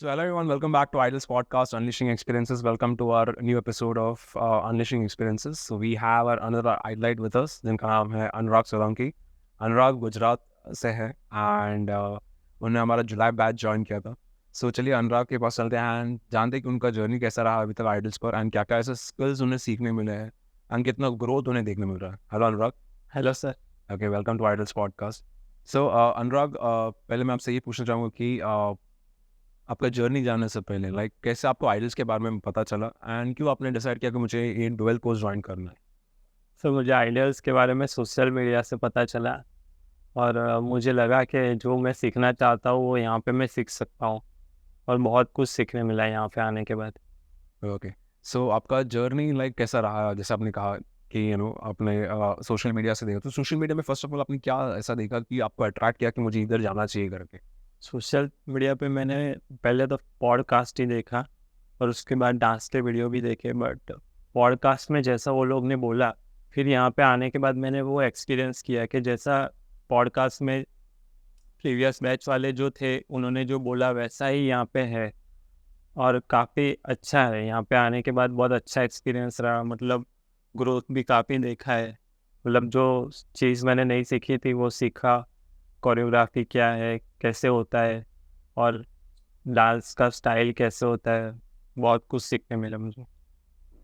So, hello everyone, welcome back to Idol's podcast, Unleashing Experiences. Welcome to our new episode of Unleashing Experiences. So, we have our another highlight with us, जिनका नाम है अनुराग सोलंकी. अनुराग गुजरात से है and उन्होंने हमारा जुलाई batch join किया था. सो चलिए अनुराग के पास चलते हैं एंड जानते हैं कि उनका जर्नी कैसा रहा अभी तक आइडल्स पर एंड क्या क्या ऐसे स्किल्स उन्हें सीखने मिले हैं एंड कितना ग्रोथ उन्हें देखने मिल रहा है. Hello Anurag. Hello sir. Okay, welcome to idols podcast. So Anurag, पहले मैं आपसे ये पूछना चाहूँगा कि आपका जर्नी जानने से पहले कैसे आपको आइडल्स के बारे में पता चला एंड क्यों आपने डिसाइड किया कि मुझे ये डुअल कोर्स ज्वाइन करना है. सर मुझे आइडियल्स के बारे में सोशल मीडिया से पता चला और मुझे लगा कि जो मैं सीखना चाहता हूँ वो यहाँ पे मैं सीख सकता हूँ और बहुत कुछ सीखने मिला यहाँ पे आने के बाद. ओके, सो आपका जर्नी कैसा रहा? जैसे आपने कहा कि आपने सोशल मीडिया से देखा, तो सोशल मीडिया में फर्स्ट ऑफ ऑल आपने क्या ऐसा देखा कि आपको अट्रैक्ट किया कि मुझे इधर जाना चाहिए करके? सोशल मीडिया पे मैंने पहले तो पॉडकास्ट ही देखा और उसके बाद डांस के वीडियो भी देखे, बट पॉडकास्ट में जैसा वो लोग ने बोला, फिर यहाँ पे आने के बाद मैंने वो एक्सपीरियंस किया कि जैसा पॉडकास्ट में प्रीवियस बैच वाले जो थे उन्होंने जो बोला वैसा ही यहाँ पे है और काफ़ी अच्छा है. यहाँ पे आने के बाद बहुत अच्छा एक्सपीरियंस रहा, मतलब ग्रोथ भी काफ़ी देखा है. मतलब जो चीज़ मैंने नहीं सीखी थी वो सीखा, कोरियोग्राफी क्या है, कैसे होता है और डांस का स्टाइल कैसे होता है, बहुत कुछ सीखने मिला मुझे.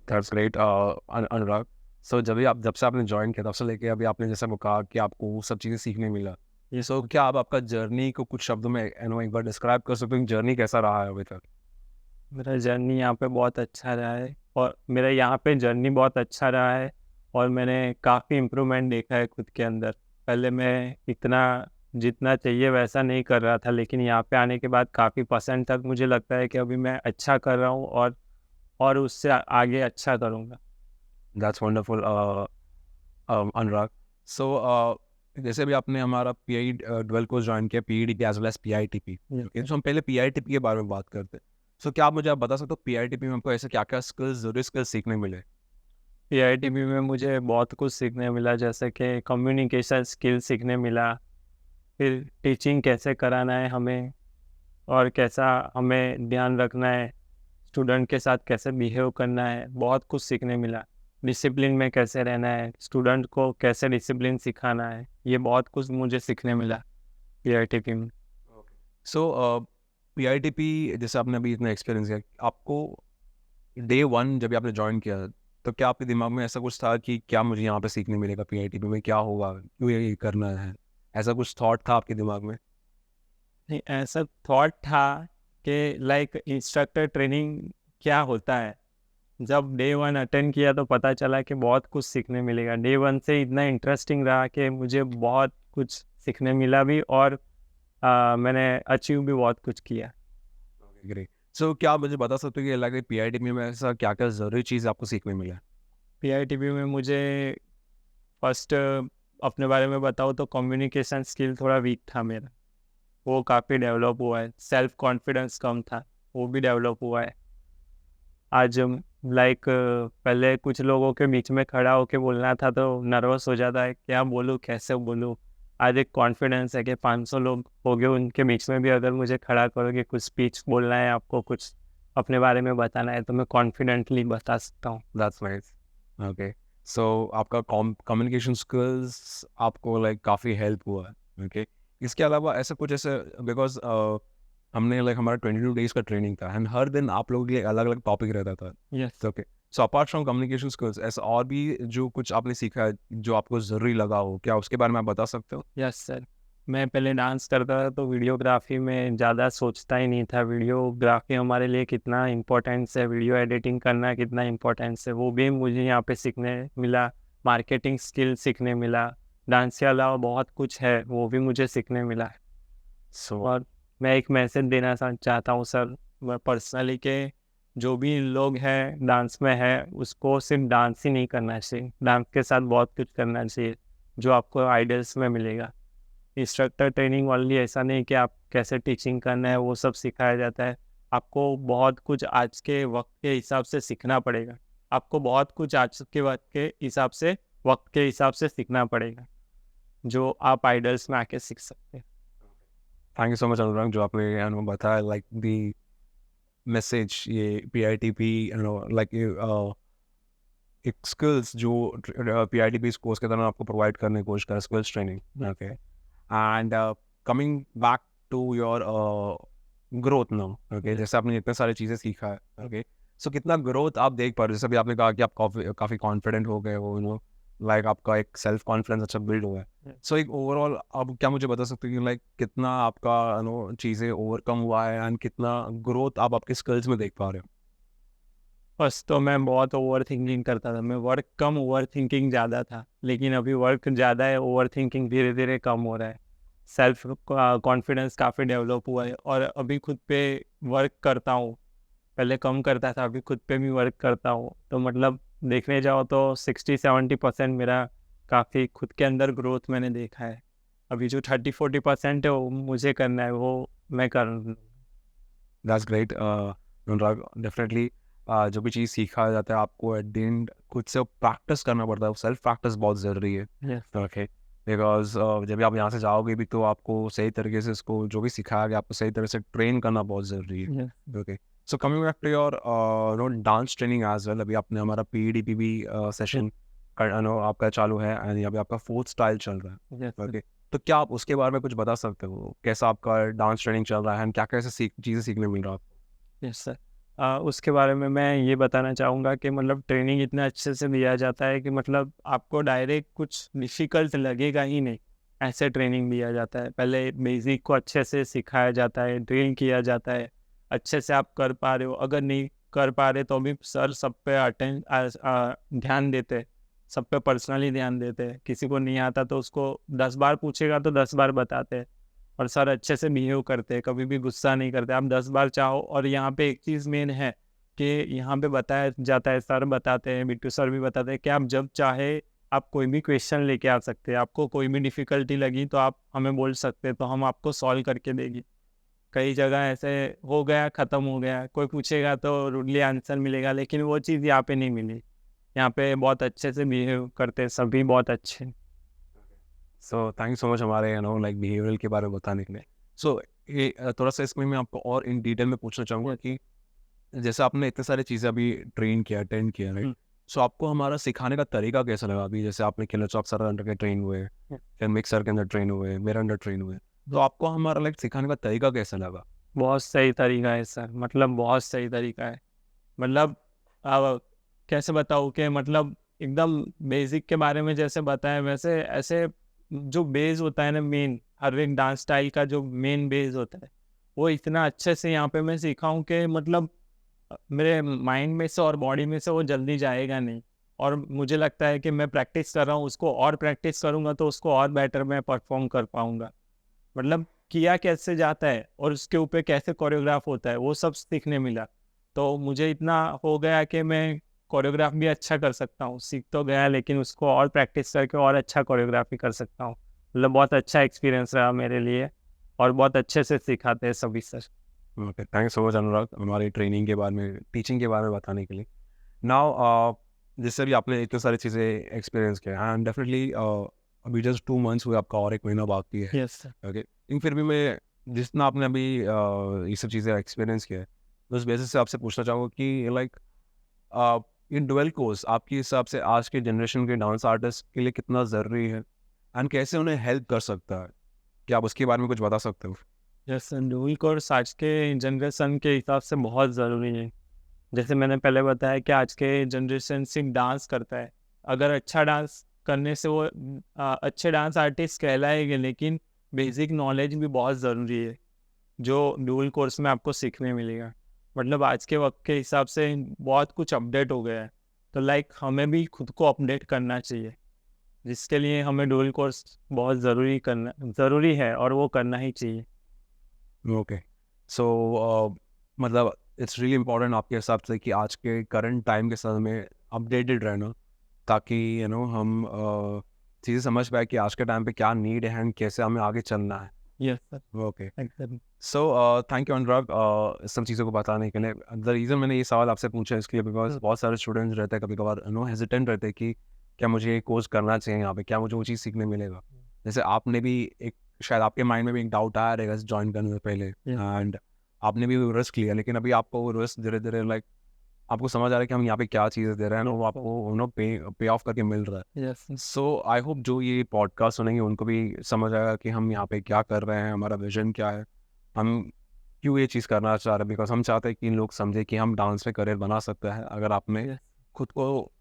दैट्स ग्रेट अनुराग. सो जब से आपने ज्वाइन किया तब से लेके अभी आपने जैसे वो कहा कि आपको वो सब चीज़ें सीखने मिला, ये सो क्या आप आपका जर्नी को कुछ शब्दों में एक बार डिस्क्राइब कर सकते हो? जर्नी कैसा रहा है अभी तक? मेरा जर्नी यहाँ पे बहुत अच्छा रहा है और मेरा यहाँ पे जर्नी बहुत अच्छा रहा है और मैंने काफ़ी इम्प्रूवमेंट देखा है खुद के अंदर. पहले मैं इतना जितना चाहिए वैसा नहीं कर रहा था, लेकिन यहाँ पे आने के बाद काफ़ी परसेंट तक मुझे लगता है कि अभी मैं अच्छा कर रहा हूँ और उससे आगे अच्छा करूँगा. दैट्स वंडरफुल अनुराग. सो जैसे भी आपने हमारा पीआई डुअल कोर्स ज्वाइन किया, PED as well as PITP. Okay, तो हम पहले पीआईटीपी के बारे में बात करते हैं. सो क्या आप मुझे बता सकते हो पीआईटीपी में हमको ऐसे क्या क्या स्किल्स, जरूरी स्किल्स सीखने मिले? पीआईटीबी में मुझे बहुत कुछ सीखने मिला, जैसे कि कम्युनिकेशन स्किल सीखने मिला, फिर टीचिंग कैसे कराना है हमें और कैसा हमें ध्यान रखना है, स्टूडेंट के साथ कैसे बिहेव करना है, बहुत कुछ सीखने मिला. डिसिप्लिन में कैसे रहना है, स्टूडेंट को कैसे डिसिप्लिन सिखाना है, ये बहुत कुछ मुझे सीखने मिला पीआईटीबी में. सो पीआईटीपी जैसे आपने अभी इतना एक्सपीरियंस किया, आपको डे वन जब आपने ज्वाइन किया तो क्या आपके दिमाग में ऐसा कुछ था कि क्या मुझे यहाँ पे सीखने मिलेगा, पीआईटीपी में क्या होगा, क्यों ये करना है? ऐसा कुछ थॉट था आपके दिमाग में? नहीं, ऐसा थॉट था कि लाइक इंस्ट्रक्टर ट्रेनिंग क्या होता है. जब डे वन अटेंड किया तो पता चला कि बहुत कुछ सीखने मिलेगा. डे वन से इतना इंटरेस्टिंग रहा कि मुझे बहुत कुछ सीखने मिला भी और मैंने अचीव भी बहुत कुछ किया. ग्रेट. सो क्या आप मुझे बता सकते हो कि पीआईटीपी में ऐसा क्या क्या ज़रूरी चीज़ आपको सीखने मिला? पीआईटीबी में मुझे फर्स्ट अपने बारे में बताऊँ तो कम्युनिकेशन स्किल थोड़ा वीक था मेरा, वो काफ़ी डेवलप हुआ है. सेल्फ कॉन्फिडेंस कम था, वो भी डेवलप हुआ है. आज लाइक पहले कुछ लोगों के बीच में खड़ा होके बोलना था तो नर्वस हो जाता है, क्या बोलूँ कैसे बोलूँ. आज एक कॉन्फिडेंस है कि 500 लोग हो गए, उनके बीच में भी अगर मुझे खड़ा करोगे, कुछ स्पीच बोलना है, आपको कुछ अपने बारे में बताना है, तो मैं कॉन्फिडेंटली बता सकता हूँ. That's nice. ओके, सो आपका कम्युनिकेशन स्किल्स आपको काफ़ी हेल्प हुआ है. ओके, इसके अलावा ऐसा कुछ ऐसे बिकॉज हमने हमारा 22 डेज का ट्रेनिंग था एंड हर दिन आप लोगों के लिए अलग अलग टॉपिक रहता था. Yes. Okay, so apart from communication skills ऐसा और भी जो कुछ आपने सीखा है जो आपको ज़रूरी लगा हो, क्या उसके बारे में आप बता सकते हो? Yes sir. मैं पहले डांस करता था तो वीडियोग्राफी में ज़्यादा सोचता ही नहीं था. वीडियोग्राफी हमारे लिए कितना इम्पोर्टेंस है, वीडियो एडिटिंग करना कितना इम्पोर्टेंस है, वो भी मुझे यहाँ पे सीखने मिला. मार्केटिंग स्किल सीखने मिला. डांस के अलावा बहुत कुछ है, वो भी मुझे सीखने मिला. सो और मैं एक मैसेज देना चाहता हूँ सर, मैं पर्सनली के जो भी लोग हैं डांस में है उसको सिर्फ डांस ही नहीं करना चाहिए, डांस के साथ बहुत कुछ करना चाहिए जो आपको आइडल्स में मिलेगा. इंस्ट्रक्टर ट्रेनिंग ओनली ऐसा नहीं कि आप कैसे टीचिंग करना है वो सब सिखाया जाता है. आपको बहुत कुछ आज के वक्त के हिसाब से सीखना पड़ेगा. आपको बहुत कुछ आज के वक्त के हिसाब से सीखना पड़ेगा जो आप आइडल्स में आके सीख सकते हैं. Thank you so much Anurag, जो आपने अनुभव बताया दी मैसेज ये PITP लाइक एक स्किल्स जो PITP कोर्स के दौरान आपको प्रोवाइड करने की कोशिश कर skills training okay and coming back to your growth now okay जैसे आपने इतने सारी चीज़ें सीखा है ओके सो कितना ग्रोथ आप देख पा रहे हो जैसे अभी आपने कहा कि आप काफ़ी कॉन्फिडेंट हो गए हो लाइक आपका एक सेल्फ कॉन्फिडेंस अच्छा बिल्ड हुआ है सो एक ओवरऑल आप क्या मुझे बता सकते हो कि लाइक कितना आपका चीज़ें ओवरकम हुआ है एंड कितना ग्रोथ आप आपके स्किल्स में देख पा रहे हो फर्स्ट तो मैं बहुत ओवर थिंकिंग करता था, मैं वर्क कम ओवर थिंकिंग ज़्यादा था, लेकिन अभी वर्क ज़्यादा है, ओवर थिंकिंग धीरे धीरे कम हो रहा है। सेल्फ कॉन्फिडेंस काफ़ी डेवलप हुआ है और अभी खुद पे वर्क करता हूँ। पहले कम करता था, अभी खुद पे भी वर्क करता हूँ। तो मतलब देखने जाओ तो 60-70% मेरा काफ़ी खुद के अंदर ग्रोथ मैंने देखा है। अभी जो 30-40% है वो मुझे करना है, वो मैं कर दैट्स ग्रेट अनुराग डेफिनेटली जो भी चीज़ सीखा जाता है आपको एट द एंड खुद से प्रैक्टिस करना पड़ता है सेल्फ प्रैक्टिस बहुत ज़रूरी है Yes. ओके बिकॉज जब भी आप यहाँ से जाओगे भी तो आपको सही तरीके से इसको जो भी सिखाया गया आपको सही तरह से ट्रेन करना बहुत ज़रूरी है Yes. Okay so coming back to your dance training as well अभी आपने हमारा PEDP भी सेशन आपका चालू है एंड यहाँ पे आपका फोर्थ स्टाइल चल रहा है Yes, sir. ओके तो क्या आप उसके बारे में कुछ बता सकते हो कैसा आपका डांस ट्रेनिंग चल रहा है एंड क्या कैसे चीज़ें सीखने मिल रहा है आपको यस सर। उसके बारे में मैं ये बताना चाहूँगा कि मतलब ट्रेनिंग इतना अच्छे से दिया जाता है कि मतलब आपको डायरेक्ट कुछ डिफ़िकल्ट लगेगा ही नहीं, ऐसे ट्रेनिंग दिया जाता है। पहले बेसिक को अच्छे से सिखाया जाता है, ड्रिल किया जाता है, अच्छे से आप कर पा रहे हो, अगर नहीं कर पा रहे तो भी सर सब पे ध्यान देते हैं, सब पे पर्सनली ध्यान देते हैं। किसी को नहीं आता तो उसको 10 बार पूछेगा तो 10 बार बताते हैं। और सर अच्छे से बिहेव करते हैं, कभी भी गुस्सा नहीं करते। आप 10 बार चाहो, और यहाँ पे एक चीज़ मेन है कि यहाँ पे बताया जाता है, सर बताते हैं, बिट्टू सर भी बताते हैं कि आप जब चाहे आप कोई भी क्वेश्चन लेके आ सकते हैं। आपको कोई भी डिफ़िकल्टी लगी तो आप हमें बोल सकते हैं, तो हम आपको सॉल्व करके देंगे। कई जगह ऐसे हो गया, ख़त्म हो गया, कोई पूछेगा तो रूडली आंसर मिलेगा, लेकिन वो चीज़ यहाँ पे नहीं मिली। यहाँ पे बहुत अच्छे से बिहेव करते हैं, सभी बहुत अच्छे। सो थैंक यू सो मच हमारे लाइक बिहेवियरल के बारे में बताने के लिए सो ये थोड़ा सा इसमें मैं आपको और इन डिटेल में पूछना चाहूँगा कि जैसे आपने इतने सारी चीज़ें अभी ट्रेन किया अटेंड किया राइट सो आपको हमारा सिखाने का तरीका कैसा लगा अभी जैसे आपने किलर चौक सर अंडर के ट्रेन हुए फिर मिक्स सर के अंदर ट्रेन हुए मेरे अंडर ट्रेन हुए तो आपको हमारा लाइक सिखाने का तरीका कैसा लगा बहुत सही तरीका है सर, मतलब बहुत सही तरीका है। मतलब अब कैसे बताऊँ कि मतलब एकदम बेसिक के बारे में जैसे बताया, वैसे ऐसे जो बेस होता है ना, मेन हर एक डांस स्टाइल का जो मेन बेस होता है, वो इतना अच्छे से यहाँ पे मैं सीखा हूँ कि मतलब मेरे माइंड में से और बॉडी में से वो जल्दी जाएगा नहीं। और मुझे लगता है कि मैं प्रैक्टिस कर रहा हूँ, उसको और प्रैक्टिस करूँगा तो उसको और बेटर मैं परफॉर्म कर पाऊँगा। मतलब किया कैसे जाता है और उसके ऊपर कैसे कोरियोग्राफ होता है, वो सब सीखने मिला। तो मुझे इतना हो गया कि मैं कोरियोग्राफ भी अच्छा कर सकता हूँ। सीख तो गया, लेकिन उसको और प्रैक्टिस करके और अच्छा कोरियोग्राफी कर सकता हूँ। मतलब बहुत अच्छा एक्सपीरियंस रहा मेरे लिए, और बहुत अच्छे से सिखाते हैं सभी sir. Okay thank you so much Anurag हमारी ट्रेनिंग के बारे में टीचिंग के बारे में बताने के लिए नाउ जैसे भी आपने इतनी सारी चीज़ें एक्सपीरियंस किया एंड डेफिनेटली अभी जस्ट 2 मंथ्स हुए आपका और 1 महीना बाकी है यस सर। ओके लेकिन फिर भी मैं जितना आपने अभी ये सब चीज़ें एक्सपीरियंस किया है तो उस बेसिस से आपसे पूछना चाहूँगा कि लाइक ये डुअल कोर्स आपके हिसाब से आज के जनरेशन के डांस आर्टिस्ट के लिए कितना ज़रूरी है एंड कैसे उन्हें हेल्प कर सकता है क्या आप उसके बारे में कुछ बता सकते हो यस सर, ड्यूल कोर्स आज के जनरेशन के हिसाब से बहुत ज़रूरी है। जैसे मैंने पहले बताया कि आज के जनरेशन सिर्फ डांस करता है। अगर अच्छा डांस करने से वो अच्छे डांस आर्टिस्ट कहलाएंगे, लेकिन बेसिक नॉलेज भी बहुत ज़रूरी है, जो ड्यूल कोर्स में आपको सीखने मिलेगा। मतलब आज के वक्त के हिसाब से बहुत कुछ अपडेट हो गया है, तो लाइक हमें भी खुद को अपडेट करना चाहिए, जिसके लिए हमें ड्यूल कोर्स बहुत ज़रूरी है, और वो करना ही चाहिए। ओके सो मतलब इट्स रियली इम्पोर्टेंट आपके हिसाब से कि आज के करंट टाइम के साथ में अपडेटेड रहना ताकि हम चीज़ें समझ पाए कि आज के टाइम पे क्या नीड है एंड कैसे हमें आगे चलना है यस सर, ओके एकदम। सो थैंक यू अनुराग इस सब चीज़ों को बताने के लिए द रीज़न मैंने ये सवाल आपसे पूछा इसके लिए बिकॉज बहुत सारे स्टूडेंट्स रहते हैं कभी कभार हेजिटेंट रहते हैं कि क्या मुझे ये कोर्स करना चाहिए यहाँ पे क्या मुझे वो चीज़ सीखने मिलेगा जैसे आपने भी एक शायद आपके माइंड में भी एक डाउट आया रहेगा ज्वाइन करने से पहले एंड आपने भी रिस्क लिया, लेकिन अभी आपको वो रिस्क धीरे धीरे लाइक आपको समझ आ रहा है कि हम यहाँ पे क्या चीज़ें दे रहे हैं, और वो आपको पे ऑफ करके मिल रहा है। यस सो आई होप जो ये पॉडकास्ट सुनेंगे उनको भी समझ आएगा कि हम यहाँ पे क्या कर रहे हैं, हमारा विजन क्या है, हम क्यों ये चीज़ करना चाह रहे हैं। बिकॉज हम चाहते हैं कि लोग समझे कि हम डांस में करियर बना सकते हैं अगर आपने Yes. खुद को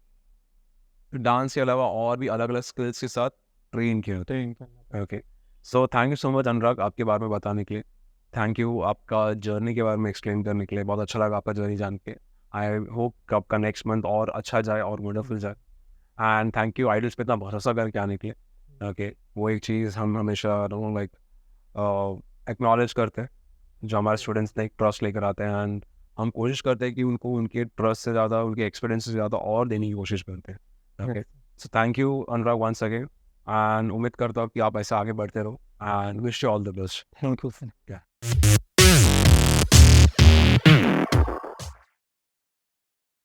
डांस के अलावा और भी अलग अलग स्किल्स के साथ ट्रेन किया होता ट्रेन करना है। Okay, so thank you so much Anurag आपके बारे में बताने के लिए। थैंक यू आपका जर्नी के बारे में एक्सप्लेन करने के लिए, बहुत अच्छा लगा आपका जर्नी जान के। आई होप आपका नेक्स्ट मंथ और अच्छा जाए और वंडरफुल जाए। एंड थैंक यू आइडल्स पे इतना भरोसा करके आने के लिए। ओके, वो एक चीज़ हम हमेशा लाइक एक्नॉलेज करते हैं, जो हमारे स्टूडेंट्स ने एक ट्रस्ट लेकर आते हैं, एंड हम कोशिश करते हैं कि उनको उनके ट्रस्ट से ज़्यादा, उनके एक्सपीरियंस से ज़्यादा और देने की कोशिश करते हैं। Okay, so thank you Anurag once again, and उम्मीद करता हूँ कि आप ऐसे आगे बढ़ते रहो, and wish you all the best. Thank you. Yeah.